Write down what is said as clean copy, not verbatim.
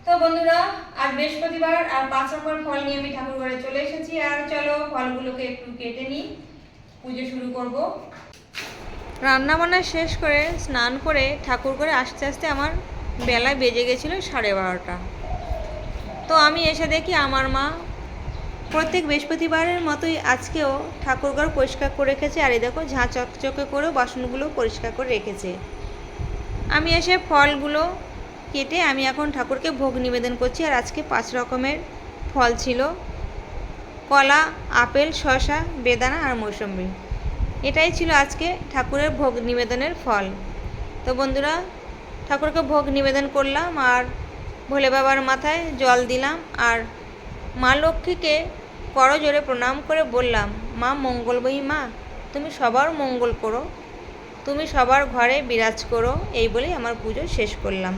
তো বন্ধুরা, আর বৃহস্পতিবার আর 5 রকমের ফল নিয়ে আমি ঠাকুর ঘরে চলে এসেছি। আর চলো ফলগুলোকে একটু কেটে নিই, পুজো শুরু করব। রান্নাবান্না শেষ করে স্নান করে ঠাকুর ঘরে আস্তে আস্তে আমার বেলা বেজে গেছিলো 12:30। তো আমি এসে দেখি আমার মা প্রত্যেক বৃহস্পতিবারের মতোই আজকেও ঠাকুরঘর পরিষ্কার করে রেখেছে। আর এই দেখো ঝাঁ চকচকে করেও বাসনগুলো পরিষ্কার করে রেখেছে। আমি এসে ফলগুলো কেটে আমি এখন ঠাকুরকে ভোগ নিবেদন করছি। আর আজকে 5 রকমের ফল ছিল: কলা, আপেল, শসা, বেদানা আর মৌসম্বি। এটাই ছিল আজকে ঠাকুরের ভোগ নিবেদনের ফল। তো বন্ধুরা, ঠাকুরকে ভোগ নিবেদন করলাম আর ভোলে বাবার মাথায় জল দিলাম। আর মা লক্ষ্মীকে করজোড়ে প্রণাম করে বললাম, মা মঙ্গলময়ী মা, তুমি সবার মঙ্গল করো, তুমি সবার ঘরে বিরাজ করো। এই বলেই আমার পুজো শেষ করলাম।